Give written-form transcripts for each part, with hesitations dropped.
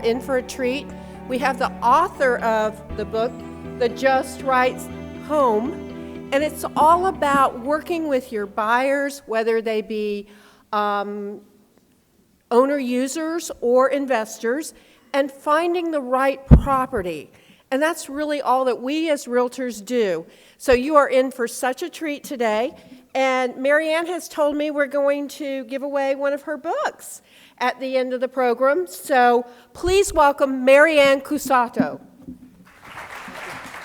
in for a treat. We have the author of the book, The Just Right Home, and it's all about working with your buyers, whether they be owner-users or investors, and finding the right property. And that's really all that we as realtors do. So you are in for such a treat today. And Marianne has told me we're going to give away one of her books at the end of the program. So please welcome Marianne Cusato.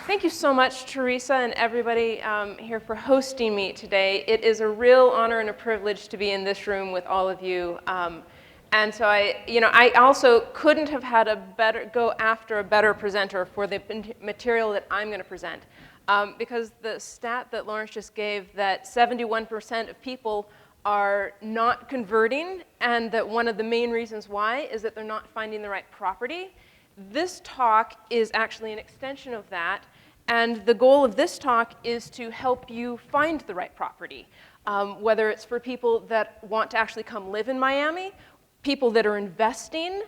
Thank you so much, Teresa, and everybody here for hosting me today. It is a real honor and a privilege to be in this room with all of you. And so I also couldn't have had go after a better presenter for the material that I'm going to present. Because the stat that Lawrence just gave, that 71% of people are not converting, and that one of the main reasons why is that they're not finding the right property. This talk is actually an extension of that, and the goal of this talk is to help you find the right property, whether it's for people that want to actually come live in Miami, people that are investing,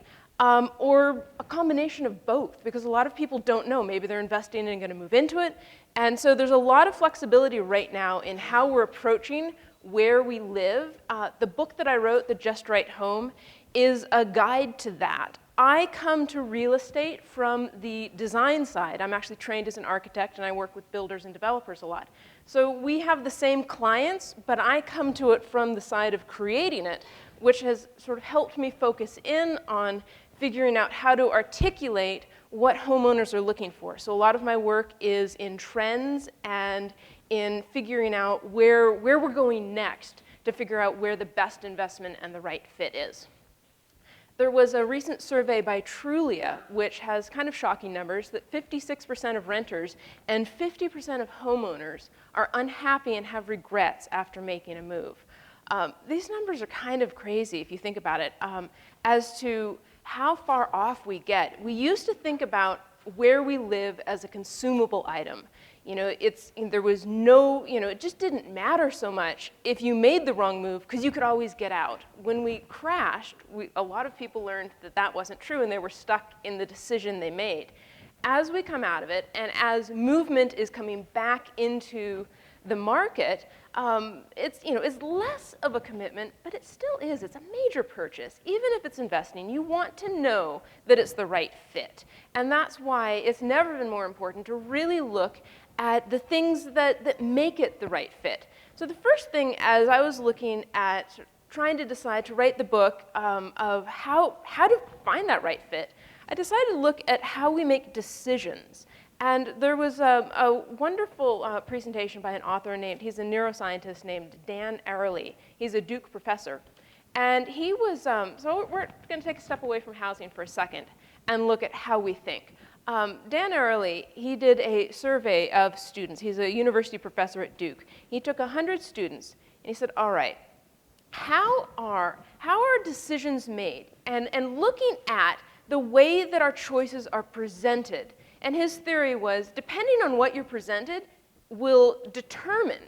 or a combination of both, because a lot of people don't know. Maybe they're investing and going to move into it. And so there's a lot of flexibility right now in how we're approaching where we live. The book that I wrote, The Just Right Home, is a guide to that. I come to real estate from the design side. I'm actually trained as an architect, and I work with builders and developers a lot. So we have the same clients, but I come to it from the side of creating it, which has sort of helped me focus in on figuring out how to articulate what homeowners are looking for. So a lot of my work is in trends and in figuring out where we're going next to figure out where the best investment and the right fit is. There was a recent survey by Trulia, which has kind of shocking numbers, that 56% of renters and 50% of homeowners are unhappy and have regrets after making a move. These numbers are kind of crazy if you think about it, as to how far off we get. We used to think about where we live as a consumable item. There was no, it just didn't matter so much if you made the wrong move, because you could always get out. When we crashed, a lot of people learned that that wasn't true, and they were stuck in the decision they made. As we come out of it, and as movement is coming back into the market, it's less of a commitment, but it still is. It's a major purchase. Even if it's investing, you want to know that it's the right fit. And that's why it's never been more important to really look at the things that make it the right fit. So the first thing, as I was looking at trying to decide to write the book of how to find that right fit, I decided to look at how we make decisions. And there was a wonderful presentation by an author he's a neuroscientist named Dan Ariely. He's a Duke professor. And he was, so we're going to take a step away from housing for a second and look at how we think. Dan Ariely, he did a survey of students. He's a university professor at Duke. He took 100 students, and he said, all right, how are decisions made? And looking at the way that our choices are presented. And his theory was, depending on what you're presented, will determine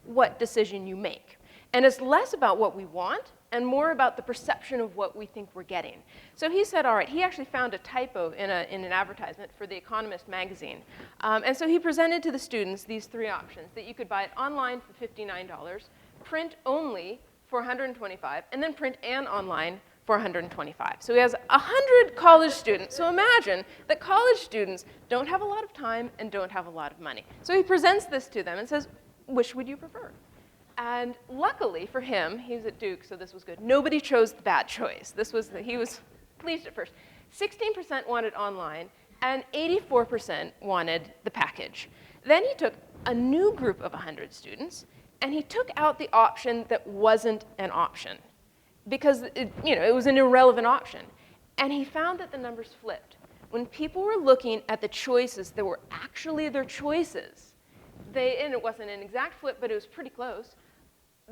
what decision you make. And it's less about what we want and more about the perception of what we think we're getting. So he said, all right, he actually found a typo in an advertisement for The Economist magazine. And so he presented to the students these three options, that you could buy it online for $59, print only for $125, and then print and online for $125. So he has 100 college students. So imagine that college students don't have a lot of time and don't have a lot of money. So he presents this to them and says, which would you prefer? And luckily for him, he's at Duke, so this was good. Nobody chose the bad choice. He was pleased at first. 16% wanted online, and 84% wanted the package. Then he took a new group of 100 students, and he took out the option that wasn't an option, because it was an irrelevant option. And he found that the numbers flipped. When people were looking at the choices that were actually their choices, and it wasn't an exact flip, but it was pretty close,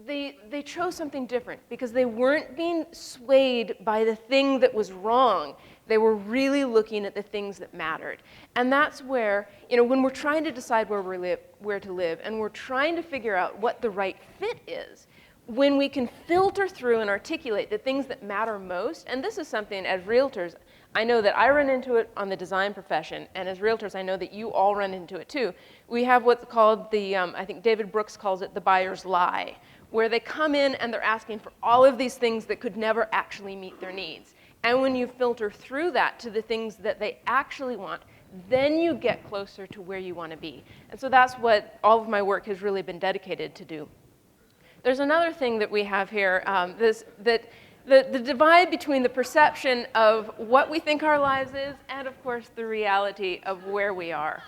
they chose something different because they weren't being swayed by the thing that was wrong. They were really looking at the things that mattered. And that's where, when we're trying to decide where to live, and we're trying to figure out what the right fit is, when we can filter through and articulate the things that matter most, and this is something as realtors, I know that I run into it on the design profession, and as realtors, I know that you all run into it too. We have what's called the, I think David Brooks calls it the buyer's lie, where they come in and they're asking for all of these things that could never actually meet their needs. And when you filter through that to the things that they actually want, then you get closer to where you want to be. And so that's what all of my work has really been dedicated to do. There's another thing that we have here, the divide between the perception of what we think our lives is and, of course, the reality of where we are.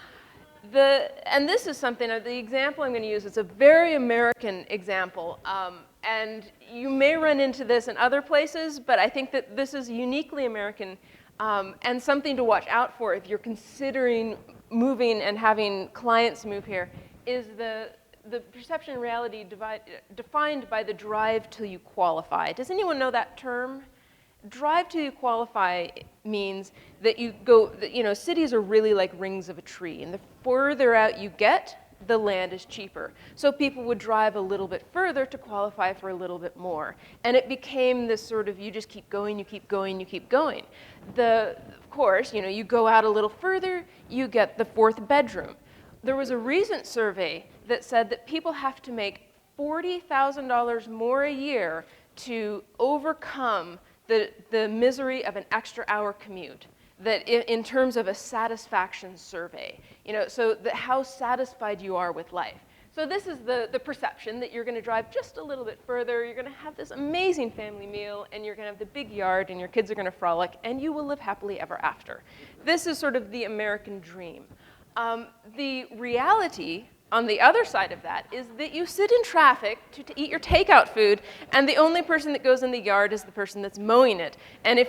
And this is something, the example I'm going to use is a very American example. And you may run into this in other places, but I think that this is uniquely American and something to watch out for if you're considering moving and having clients move here, is the perception and reality defined by the drive till you qualify. Does anyone know that term? Drive till you qualify means that you go, cities are really like rings of a tree, and the further out you get, the land is cheaper. So people would drive a little bit further to qualify for a little bit more. And it became this sort of, you just keep going, you keep going, you keep going. Of course, you go out a little further, you get the fourth bedroom. There was a recent survey that said that people have to make $40,000 more a year to overcome the misery of an extra hour commute, that in terms of a satisfaction survey, so how satisfied you are with life. So this is the perception that you're going to drive just a little bit further, you're going to have this amazing family meal, and you're going to have the big yard, and your kids are going to frolic, and you will live happily ever after. This is sort of the American dream. The reality on the other side of that is that you sit in traffic to eat your takeout food, and the only person that goes in the yard is the person that's mowing it. And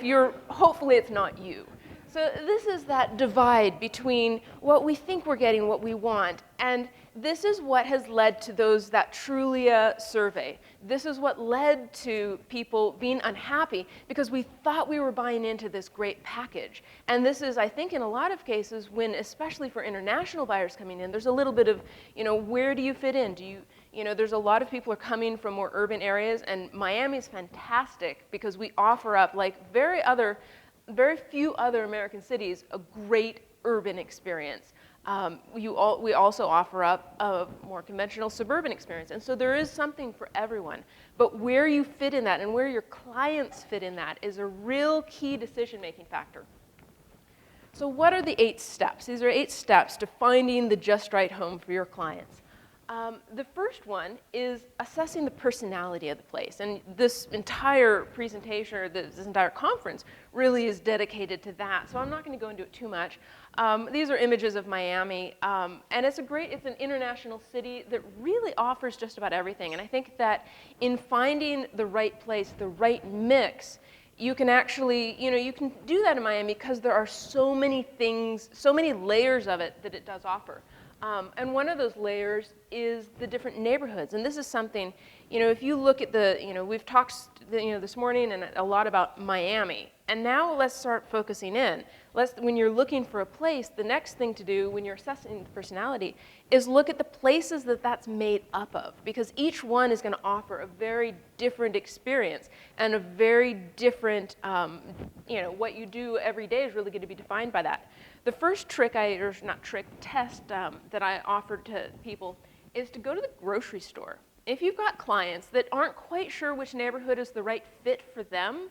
hopefully it's not you. So this is that divide between what we think we're getting, what we want, and this is what has led to that Trulia survey. This is what led to people being unhappy because we thought we were buying into this great package. And this is, I think, in a lot of cases when, especially for international buyers coming in, there's a little bit of, where do you fit in? There's a lot of people are coming from more urban areas, and Miami's fantastic because we offer up, like very few other American cities, a great urban experience. We also offer up a more conventional suburban experience. And so there is something for everyone. But where you fit in that and where your clients fit in that is a real key decision-making factor. So what are the 8 steps? These are 8 steps to finding the just right home for your clients. The first one is assessing the personality of the place. And this entire presentation, or this entire conference, really is dedicated to that. So I'm not going to go into it too much. These are images of Miami. And it's an international city that really offers just about everything. And I think that in finding the right place, the right mix, you can actually, you can do that in Miami because there are so many things, so many layers of it that it does offer. And one of those layers is the different neighborhoods. And this is something, if you look at we've talked, this morning and a lot about Miami. And now let's start focusing in. When you're looking for a place, the next thing to do when you're assessing the personality is look at the places that's made up of. Because each one is going to offer a very different experience and a very different, what you do every day is really going to be defined by that. The first test that I offered to people is to go to the grocery store. If you've got clients that aren't quite sure which neighborhood is the right fit for them,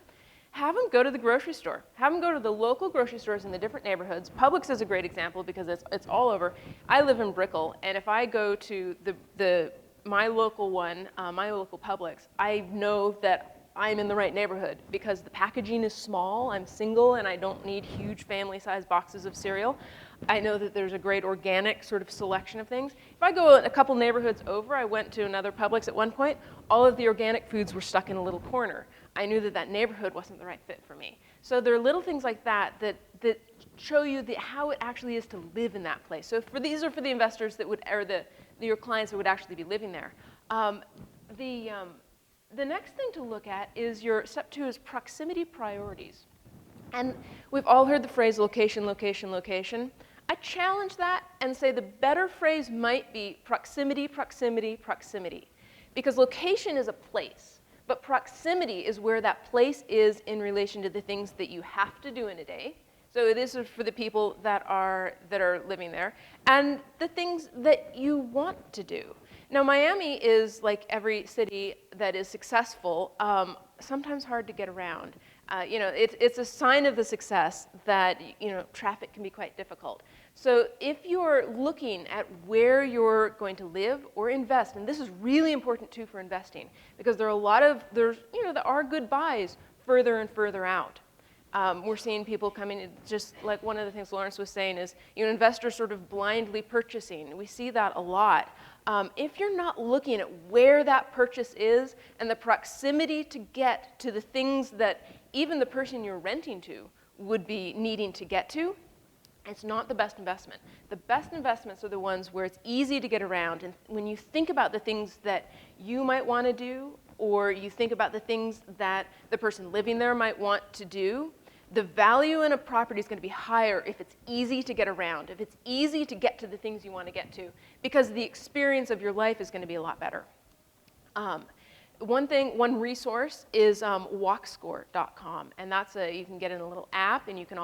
have them go to the grocery store. Have them go to the local grocery stores in the different neighborhoods. Publix is a great example because it's all over. I live in Brickell, and if I go to my local one, my local Publix, I know that I'm in the right neighborhood because the packaging is small, I'm single, and I don't need huge family-sized boxes of cereal. I know that there's a great organic sort of selection of things. If I go a couple neighborhoods over, I went to another Publix at one point, all of the organic foods were stuck in a little corner. I knew that neighborhood wasn't the right fit for me. So there are little things like that show you how it actually is to live in that place. So these are for the investors that your clients that would actually be living there. The next thing to look at is step 2 is proximity priorities. And we've all heard the phrase location, location, location. I challenge that and say the better phrase might be proximity, proximity, proximity. Because location is a place. But proximity is where that place is in relation to the things that you have to do in a day. So this is for the people that are living there, and the things that you want to do. Now, Miami is, like every city that is successful, sometimes hard to get around. It's a sign of the success that, traffic can be quite difficult. So if you're looking at where you're going to live or invest, and this is really important too for investing, because there are good buys further and further out. We're seeing people coming in, just like one of the things Lawrence was saying is, investors sort of blindly purchasing. We see that a lot. If you're not looking at where that purchase is and the proximity to get to the things that even the person you're renting to would be needing to get to, it's not the best investment. The best investments are the ones where it's easy to get around. And when you think about the things that you might want to do, or you think about the things that the person living there might want to do, the value in a property is going to be higher if it's easy to get around, if it's easy to get to the things you want to get to, because the experience of your life is going to be a lot better. One resource is walkscore.com, and that's you can get in a little app, and you can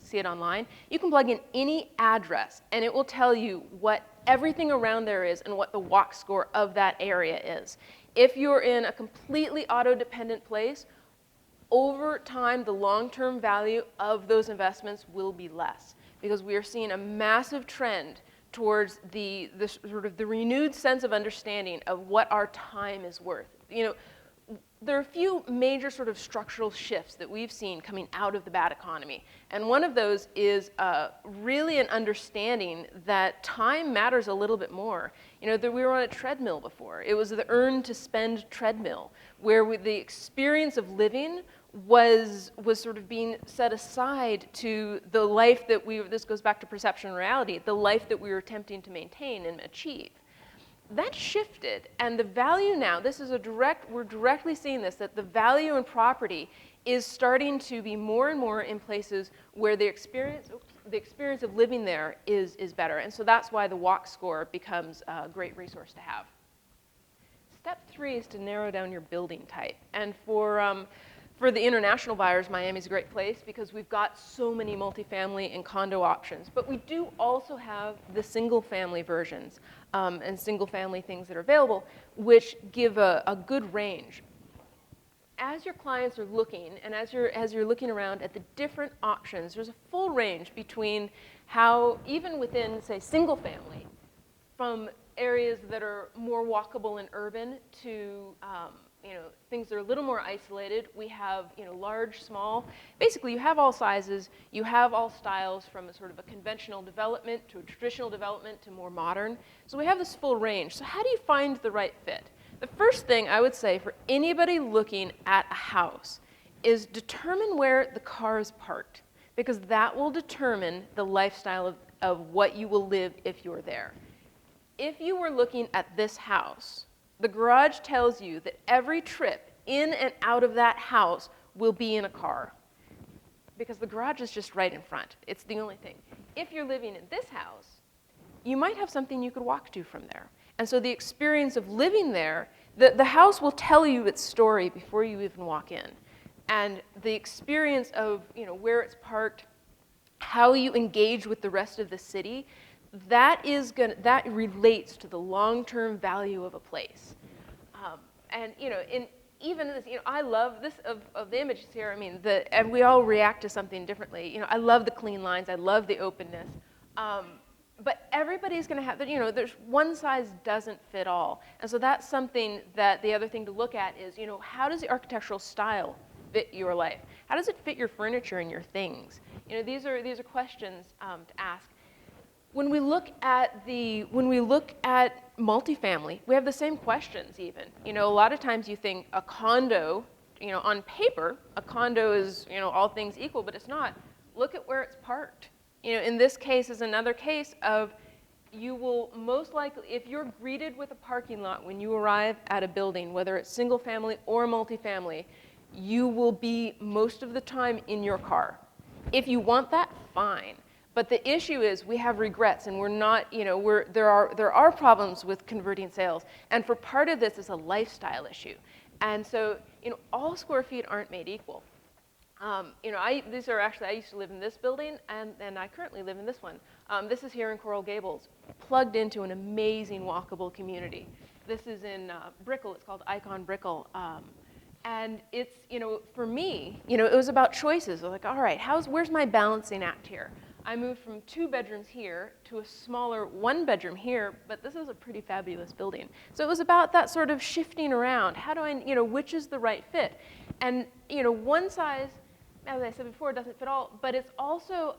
see it online. You can plug in any address, and it will tell you what everything around there is and what the walk score of that area is. If you're in a completely auto-dependent place, over time, the long-term value of those investments will be less, because we are seeing a massive trend towards the renewed sense of understanding of what our time is worth. There are a few major sort of structural shifts that we've seen coming out of the bad economy, and one of those is really an understanding that time matters a little bit more. That we were on a treadmill before. It was the earn to spend treadmill, where the experience of living was sort of being set aside to the life that this goes back to perception and reality, the life that we were attempting to maintain and achieve. That shifted, and the value now, we're directly seeing this, that the value in property is starting to be more and more in places where the experience of living there is better. And so that's why the walk score becomes a great resource to have. Step 3 is to narrow down your building type. And for the international buyers, Miami's a great place because we've got so many multifamily and condo options. But we do also have the single-family versions and single-family things that are available, which give a good range. As your clients are looking, and as you're looking around at the different options, there's a full range between how, even within, say, single-family, from areas that are more walkable and urban to things that are a little more isolated. We have large, small. Basically, you have all sizes. You have all styles, from a sort of a conventional development to a traditional development to more modern. So we have this full range. So how do you find the right fit? The first thing I would say for anybody looking at a house is determine where the car is parked, because that will determine the lifestyle of what you will live if you're there. If you were looking at this house, the garage tells you that every trip in and out of that house will be in a car, because the garage is just right in front. It's the only thing. If you're living in this house, you might have something you could walk to from there. And so the experience of living there, the house will tell you its story before you even walk in. And the experience of where it's parked, how you engage with the rest of the city, that relates to the long-term value of a place. Even this, I love this of the images here. I mean, and we all react to something differently. I love the clean lines. I love the openness. But everybody's going to have, there's one size doesn't fit all. And so that's something that the other thing to look at is, how does the architectural style fit your life? How does it fit your furniture and your things? These are questions to ask. When we look at multifamily, we have the same questions even. A lot of times you think a condo, on paper, a condo is, all things equal, but it's not. Look at where it's parked. In this case is another case of, you will most likely, if you're greeted with a parking lot when you arrive at a building, whether it's single family or multifamily, you will be most of the time in your car. If you want that, fine. But the issue is we have regrets, and we're not, there are problems with converting sales. And for part of this is a lifestyle issue. And so, all square feet aren't made equal. I used to live in this building, and I currently live in this one. This is here in Coral Gables, plugged into an amazing walkable community. This is in Brickell. It's called Icon Brickell. And it's, for me, it was about choices. I was like, all right, where's my balancing act here? I moved from 2 bedrooms here to a smaller 1-bedroom here, but this is a pretty fabulous building. So it was about that sort of shifting around. How do I, which is the right fit? And, one size, as I said before, doesn't fit all, but it's also,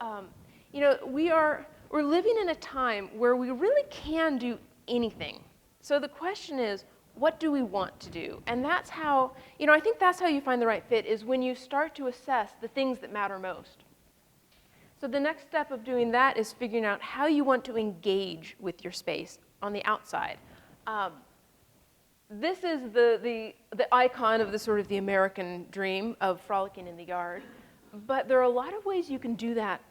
we're living in a time where we really can do anything. So the question is, what do we want to do? And that's how, I think that's how you find the right fit, is when you start to assess the things that matter most. So the next step of doing that is figuring out how you want to engage with your space on the outside. This is the icon of the sort of the American dream of frolicking in the yard. But there are a lot of ways you can do that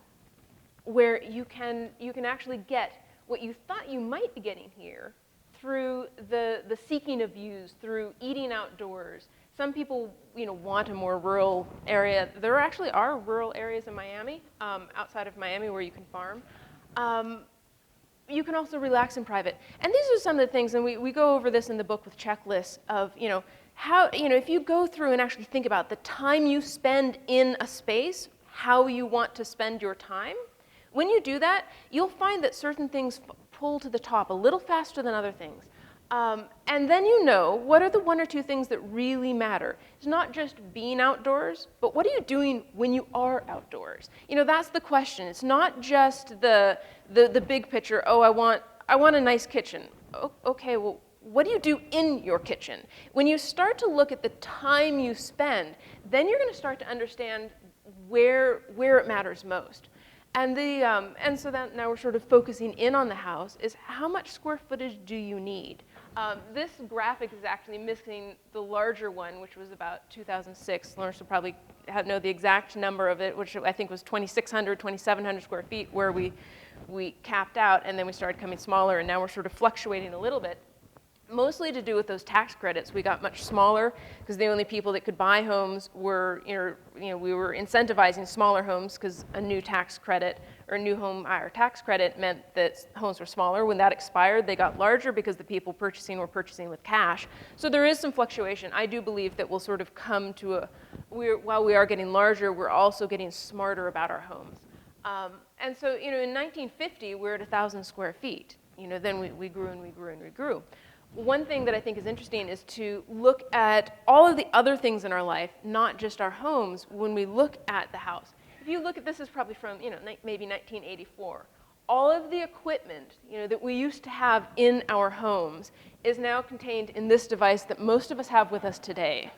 where you can actually get what you thought you might be getting here through the seeking of views, through eating outdoors. Some people, want a more rural area. There actually are rural areas in Miami, outside of Miami, where you can farm. You can also relax in private. And these are some of the things, and we go over this in the book with checklists of, how, if you go through and actually think about the time you spend in a space, how you want to spend your time, when you do that, you'll find that certain things pull to the top a little faster than other things. And then what are the 1 or 2 things that really matter. It's not just being outdoors, but what are you doing when you are outdoors? That's the question. It's not just the big picture, oh, I want a nice kitchen. Okay, well, what do you do in your kitchen? When you start to look at the time you spend, then you're going to start to understand where it matters most. And and so that now we're sort of focusing in on the house is how much square footage do you need? This graphic is actually missing the larger one, which was about 2006. Lawrence will probably know the exact number of it, which I think was 2,600, 2,700 square feet, where we capped out, and then we started coming smaller, and now we're sort of fluctuating a little bit. Mostly to do with those tax credits. We got much smaller because the only people that could buy homes were, we were incentivizing smaller homes because a new tax credit or a new home or tax credit meant that homes were smaller. When that expired, they got larger because the people purchasing were purchasing with cash. So there is some fluctuation. I do believe that we'll sort of come to while we are getting larger, we're also getting smarter about our homes. And so, in 1950, we're at 1,000 square feet. Then we grew and we grew and we grew. One thing that I think is interesting is to look at all of the other things in our life, not just our homes, when we look at the house. If you look at this, is probably from maybe 1984. All of the equipment that we used to have in our homes is now contained in this device that most of us have with us today.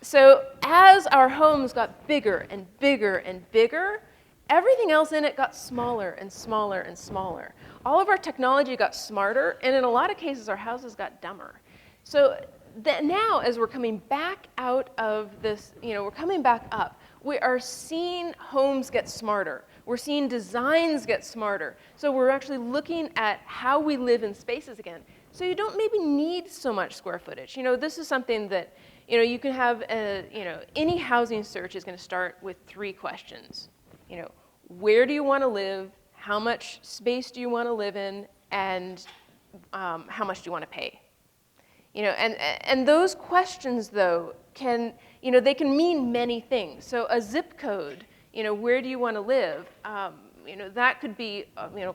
So as our homes got bigger and bigger and bigger, everything else in it got smaller and smaller and smaller. All of our technology got smarter, and in a lot of cases, our houses got dumber. So now, as we're coming back out of this, we're coming back up, we are seeing homes get smarter. We're seeing designs get smarter. So we're actually looking at how we live in spaces again. So you don't maybe need so much square footage. This is something that, you can have, any housing search is going to start with 3 questions. Where do you want to live? How much space do you want to live in? And how much do you want to pay? And those questions, though, they can mean many things. So a zip code, where do you want to live? That could be,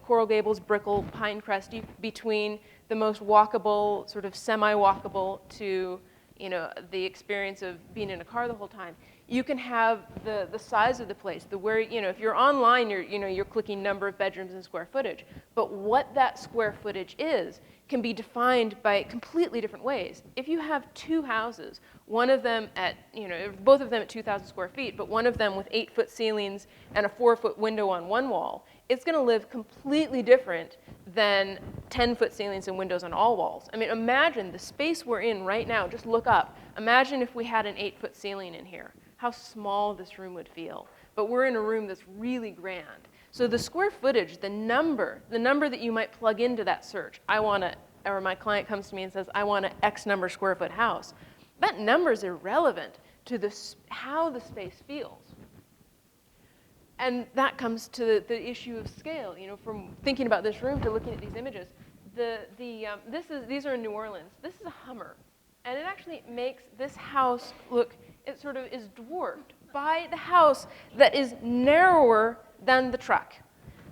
Coral Gables, Brickell, Pinecrest, between the most walkable, sort of semi-walkable to, the experience of being in a car the whole time. You can have the size of the place, if you're online, you're clicking number of bedrooms and square footage. But what that square footage is can be defined by completely different ways. If you have 2 houses, one of them at, both of them at 2,000 square feet, but one of them with 8-foot ceilings and a 4-foot window on one wall, it's going to live completely different than 10-foot ceilings and windows on all walls. I mean, imagine the space we're in right now. Just look up. Imagine if we had an 8-foot ceiling in here. How small this room would feel. But we're in a room that's really grand. So the square footage, the number that you might plug into that search, or my client comes to me and says, I want an X number square foot house. That number is irrelevant to how the space feels. And that comes to the issue of scale. You know, from thinking about this room to looking at these images, these are in New Orleans. This is a Hummer, and it actually makes this house look. It sort of is dwarfed by the house that is narrower than the truck.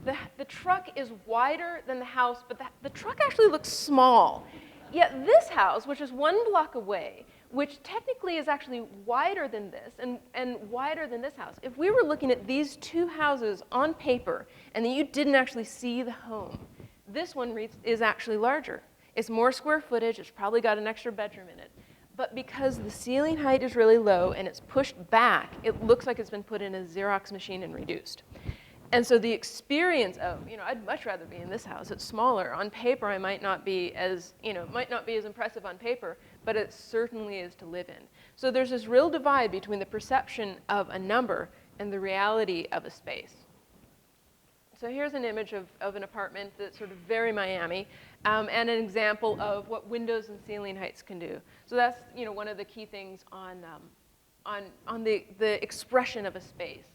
The truck is wider than the house, but the truck actually looks small. Yet this house, which is 1 block away, which technically is actually wider than this and wider than this house. If we were looking at these two houses on paper and you didn't actually see the home, this one is actually larger. It's more square footage. It's probably got an extra bedroom in it. But because the ceiling height is really low and it's pushed back, it looks like it's been put in a Xerox machine and reduced. And so the experience of, you know, I'd much rather be in this house. It's smaller. On paper, I might not be as, you know, might not be as impressive on paper, but it certainly is to live in. So there's this real divide between the perception of a number and the reality of a space. So here's an image of an apartment that's sort of very Miami, and an example of what windows and ceiling heights can do. So that's, you know, one of the key things on the expression of a space.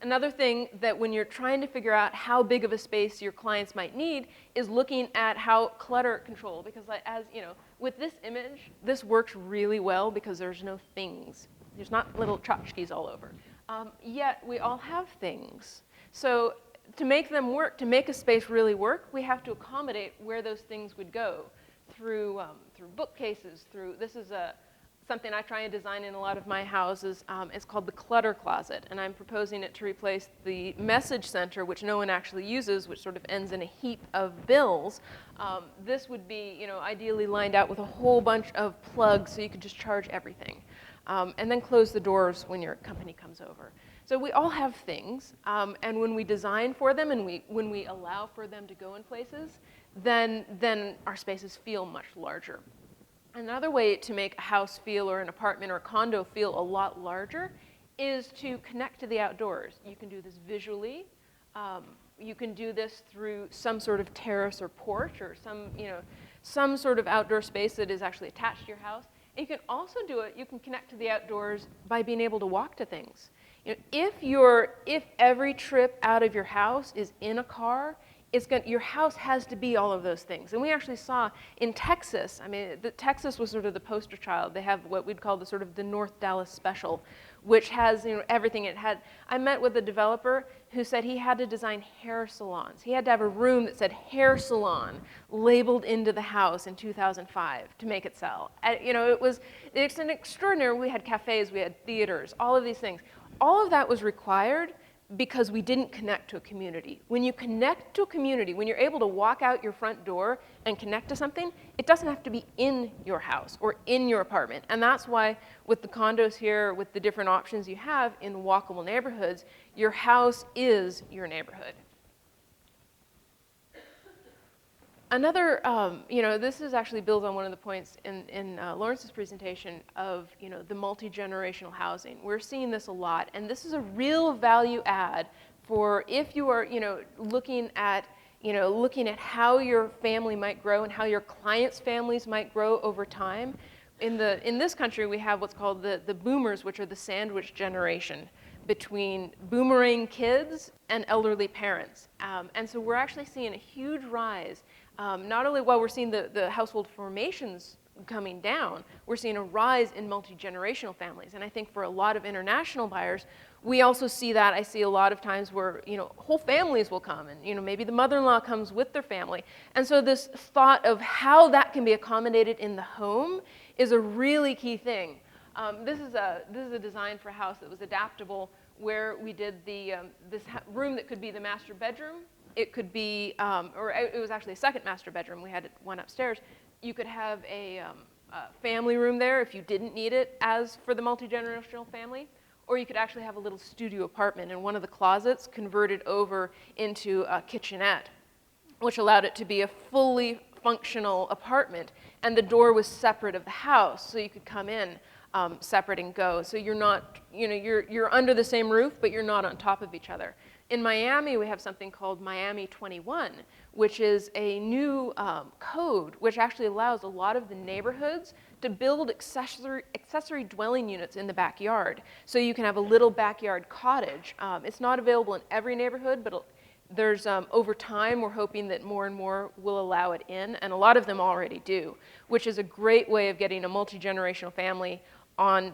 Another thing that when you're trying to figure out how big of a space your clients might need is looking at how clutter control, because as you know, with this image, this works really well because there's no things. There's not little tchotchkes all over. Yet we all have things. So to make them work, to make a space really work, we have to accommodate where those things would go through bookcases, this is something I try and design in a lot of my houses. It's called the clutter closet, and I'm proposing it to replace the message center, which no one actually uses, which sort of ends in a heap of bills. This would be, you know, ideally lined out with a whole bunch of plugs so you could just charge everything. And then close the doors when your company comes over. So we all have things, and when we design for them and when we allow for them to go in places, then our spaces feel much larger. Another way to make a house feel, or an apartment or a condo feel a lot larger, is to connect to the outdoors. You can do this visually. You can do this through some sort of terrace or porch, or some sort of outdoor space that is actually attached to your house. And you can also do it, you can connect to the outdoors by being able to walk to things. You know, if every trip out of your house is in a car, your house has to be all of those things. And we actually saw in Texas, I mean, Texas was sort of the poster child. They have what we'd call the sort of the North Dallas Special, which has, you know, everything it had. I met with a developer who said he had to design hair salons. He had to have a room that said hair salon labeled into the house in 2005 to make it sell. You know, it's an extraordinary, we had cafes, we had theaters, all of these things. All of that was required because we didn't connect to a community. When you connect to a community, when you're able to walk out your front door and connect to something, it doesn't have to be in your house or in your apartment. And that's why with the condos here, with the different options you have in walkable neighborhoods, your house is your neighborhood. Another, you know, this is actually builds on one of the points in Lawrence's presentation of, you know, the multi-generational housing. We're seeing this a lot, and this is a real value add for if you are, you know, looking at how your family might grow and how your clients' families might grow over time. In this country, we have what's called the boomers, which are the sandwich generation between boomerang kids and elderly parents. And so we're actually seeing a huge rise. Not only while we're seeing the household formations coming down, we're seeing a rise in multi-generational families. And I think for a lot of international buyers, we also see that. I see a lot of times where, you know, whole families will come, and, you know, maybe the mother-in-law comes with their family. And so this thought of how that can be accommodated in the home is a really key thing. This is a design for a house that was adaptable, where we did this room that could be the master bedroom. It could be, or it was actually a second master bedroom. We had one upstairs. You could have a family room there if you didn't need it as for the multi-generational family, or you could actually have a little studio apartment, and one of the closets converted over into a kitchenette, which allowed it to be a fully functional apartment, and the door was separate of the house, so you could come in separate and go. So you're not, you know, you're under the same roof, but you're not on top of each other. In Miami, we have something called Miami 21, which is a new code which actually allows a lot of the neighborhoods to build accessory dwelling units in the backyard. So you can have a little backyard cottage. It's not available in every neighborhood, but there's, over time, we're hoping that more and more will allow it in, and a lot of them already do, which is a great way of getting a multi-generational family on,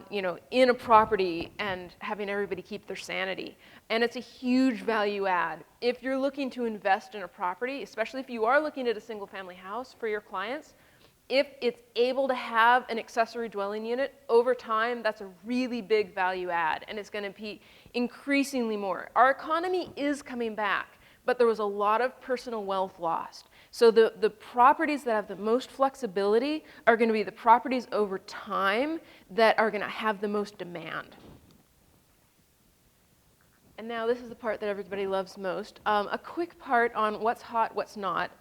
in a property and having everybody keep their sanity. And it's a huge value add. If you're looking to invest in a property, especially if you are looking at a single family house for your clients, if it's able to have an accessory dwelling unit, over time, that's a really big value add, and it's gonna be increasingly more. Our economy is coming back, but there was a lot of personal wealth lost. So the properties that have the most flexibility are gonna be the properties over time that are gonna have the most demand. And now this is the part that everybody loves most. A quick part on what's hot, what's not.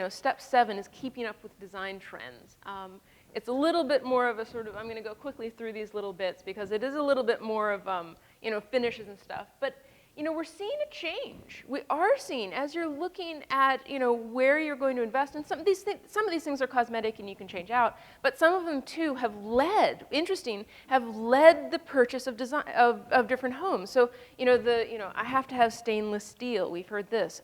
Step 7 is keeping up with design trends. It's a little bit more of a sort of, I'm gonna go quickly through these little bits because it is a little bit more of, finishes and stuff. But we're seeing a change. We are seeing, as you're looking at, where you're going to invest, and some of these things are cosmetic and you can change out, but some of them too have led the purchase of design of different homes. So, I have to have stainless steel. We've heard this.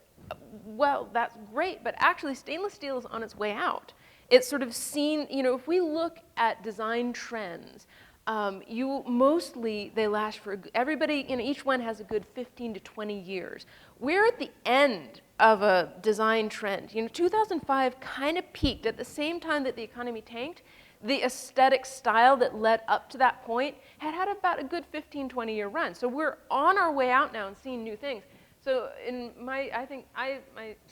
Well, that's great, but actually stainless steel is on its way out. It's sort of seen, if we look at design trends, they last for, everybody, each one has a good 15 to 20 years. We're at the end of a design trend. 2005 kind of peaked at the same time that the economy tanked. The aesthetic style that led up to that point had about a good 15, 20-year run. So we're on our way out now and seeing new things. So my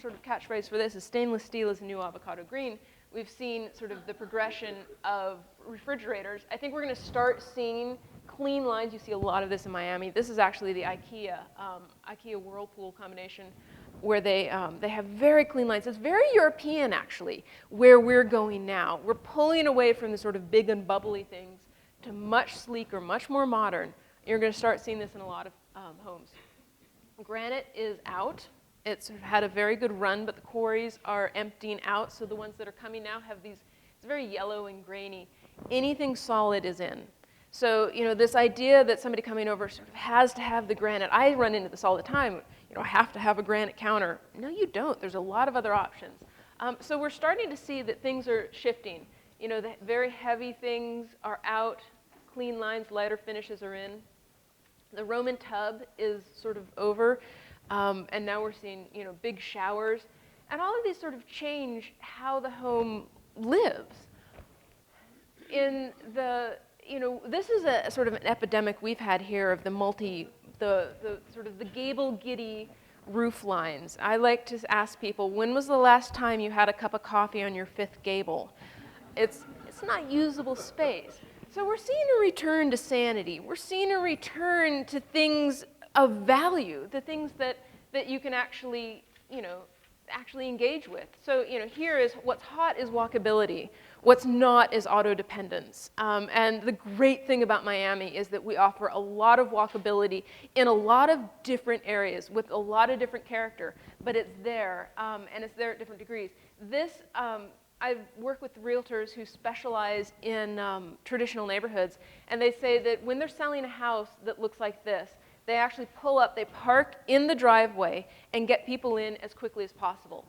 sort of catchphrase for this is stainless steel is the new avocado green. We've seen sort of the progression of refrigerators. I think we're going to start seeing clean lines. You see a lot of this in Miami. This is actually the IKEA Whirlpool combination where they have very clean lines. It's very European, actually, where we're going now. We're pulling away from the sort of big and bubbly things to much sleeker, much more modern. You're going to start seeing this in a lot of homes. Granite is out. It's had a very good run, but the quarries are emptying out, so the ones that are coming now have these, it's very yellow and grainy. Anything solid is in. So, this idea that somebody coming over sort of has to have the granite, I run into this all the time, I have to have a granite counter. No, you don't. There's a lot of other options. So we're starting to see that things are shifting. The very heavy things are out, clean lines, lighter finishes are in. The Roman tub is sort of over. And now we're seeing, big showers. And all of these sort of change how the home lives. This is a sort of an epidemic we've had here of the sort of the gable-giddy roof lines. I like to ask people, when was the last time you had a cup of coffee on your 5th gable? It's not usable space. So we're seeing a return to sanity. We're seeing a return to things of value, the things that you can actually engage with. So, here is what's hot is walkability. What's not is auto dependence. And the great thing about Miami is that we offer a lot of walkability in a lot of different areas with a lot of different character, but it's there, and it's there at different degrees. I've worked with realtors who specialize in traditional neighborhoods, and they say that when they're selling a house that looks like this, they actually pull up, they park in the driveway and get people in as quickly as possible.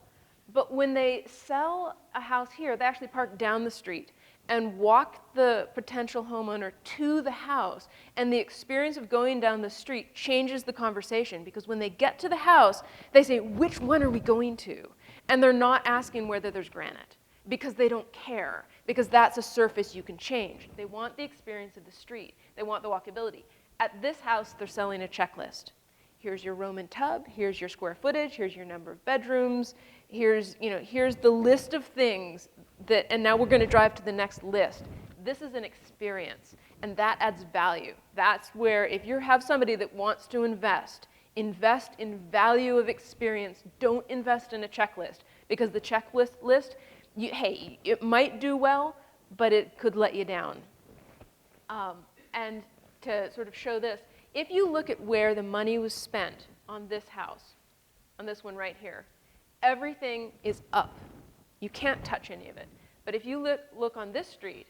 But when they sell a house here, they actually park down the street and walk the potential homeowner to the house. And the experience of going down the street changes the conversation, because when they get to the house, they say, which one are we going to? And they're not asking whether there's granite, because they don't care, because that's a surface you can change. They want the experience of the street. They want the walkability. At this house, they're selling a checklist. Here's your Roman tub, here's your square footage, here's your number of bedrooms, here's the list of things and now we're going to drive to the next list. This is an experience, and that adds value. That's where, if you have somebody that wants to invest in value of experience. Don't invest in a checklist, because the checklist, it might do well, but it could let you down. And to sort of show this, if you look at where the money was spent on this house, on this one right here, everything is up. You can't touch any of it. But if you look on this street,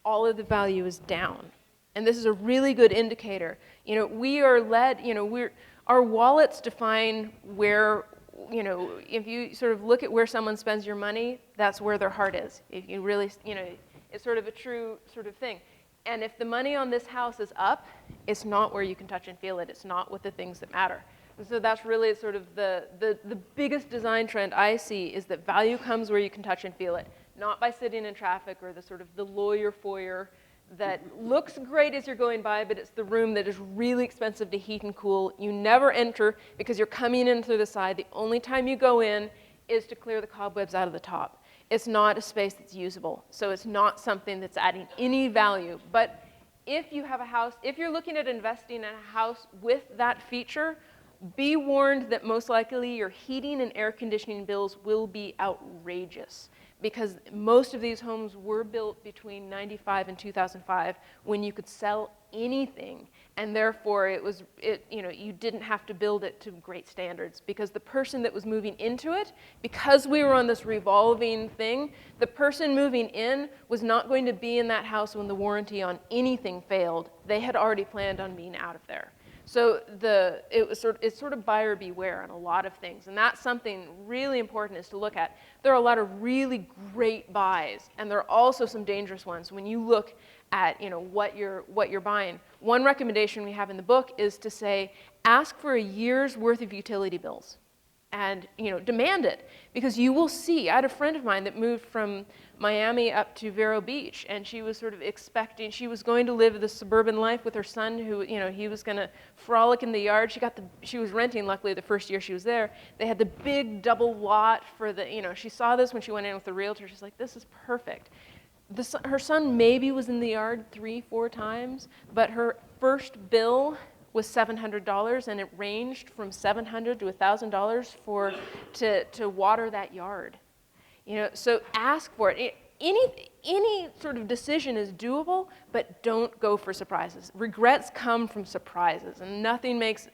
all of the value is down. And this is a really good indicator. You know, we are led, you know, our wallets define where, you know, if you sort of look at where someone spends your money, that's where their heart is. If you really, you know, it's sort of a true sort of thing. And if the money on this house is up, it's not where you can touch and feel it. It's not with the things that matter. And so that's really sort of the biggest design trend I see, is that value comes where you can touch and feel it, not by sitting in traffic or the sort of the lawyer foyer that looks great as you're going by, but it's the room that is really expensive to heat and cool. You never enter because you're coming in through the side. The only time you go in is to clear the cobwebs out of the top. It's not a space that's usable, so it's not something that's adding any value. But if you have a house, if you're looking at investing in a house with that feature, be warned that most likely your heating and air conditioning bills will be outrageous, because most of these homes were built between 95 and 2005 when you could sell anything, and therefore you didn't have to build it to great standards, because the person that was moving into it, because we were on this revolving thing, the person moving in was not going to be in that house when the warranty on anything failed. They had already planned on being out of there. So it's sort of buyer beware on a lot of things, and that's something really important is to look at. There are a lot of really great buys, and there are also some dangerous ones when you look at what you're buying. One recommendation we have in the book is to say, ask for a year's worth of utility bills, and demand it, because you will see. I had a friend of mine that moved from Miami up to Vero Beach, and she was sort of expecting, she was going to live the suburban life with her son, who he was going to frolic in the yard. She was renting, luckily, the first year she was there. They had the big double lot for the, she saw this when she went in with the realtor. She's like, this is perfect. Her son maybe was in the yard 3-4 times, but her first bill was $700, and it ranged from $700 to $1,000 to water that yard. So ask for it. Any sort of decision is doable, but don't go for surprises. Regrets come from surprises, and nothing makes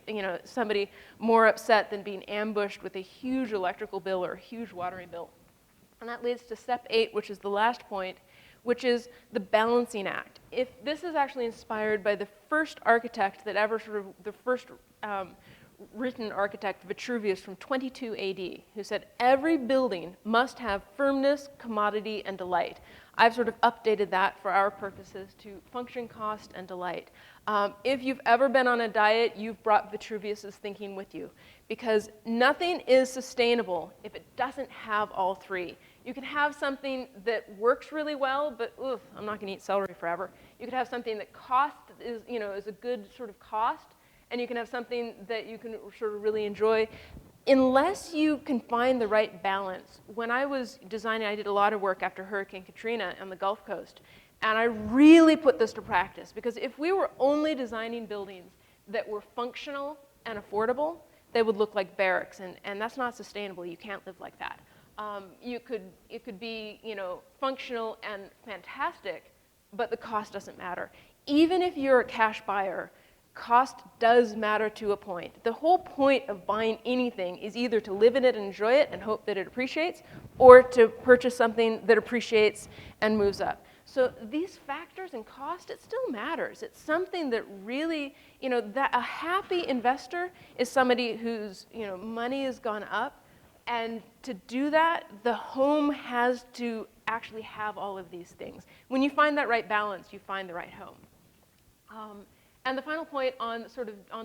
somebody more upset than being ambushed with a huge electrical bill or a huge watering bill. And that leads to step 8, which is the last point, which is the balancing act. If this is actually inspired by the first architect that ever the first written architect, Vitruvius, from 22 AD, who said every building must have firmness, commodity, and delight. I've sort of updated that for our purposes to function, cost, and delight. If you've ever been on a diet, you've brought Vitruvius's thinking with you, because nothing is sustainable if it doesn't have all three. You can have something that works really well, but I'm not going to eat celery forever. You could have something that is a good sort of cost, and you can have something that you can sort of really enjoy. Unless you can find the right balance. When I was designing, I did a lot of work after Hurricane Katrina on the Gulf Coast, and I really put this to practice, because if we were only designing buildings that were functional and affordable, they would look like barracks, and that's not sustainable. You can't live like that. It could be functional and fantastic, but the cost doesn't matter. Even if you're a cash buyer, cost does matter to a point. The whole point of buying anything is either to live in it and enjoy it and hope that it appreciates, or to purchase something that appreciates and moves up. So these factors and cost, it still matters. It's something that really, that a happy investor is somebody whose money has gone up. And to do that, the home has to actually have all of these things. When you find that right balance, you find the right home. And the final point on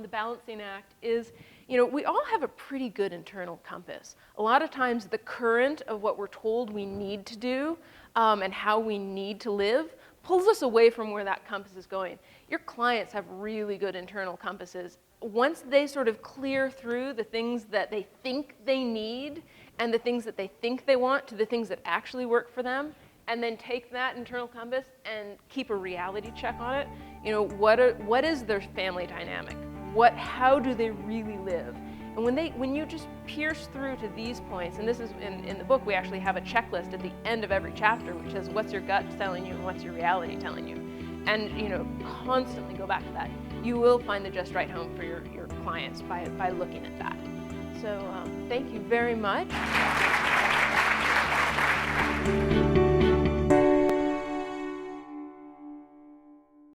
the balancing act is, we all have a pretty good internal compass. A lot of times the current of what we're told we need to do and how we need to live pulls us away from where that compass is going. Your clients have really good internal compasses. Once they sort of clear through the things that they think they need and the things that they think they want to the things that actually work for them, and then take that internal compass and keep a reality check on it, what is their family dynamic? How do they really live? And when you just pierce through to these points, and this is in the book, we actually have a checklist at the end of every chapter, which says what's your gut telling you and what's your reality telling you, and constantly go back to that. You will find the just right home for your clients by looking at that. So thank you very much.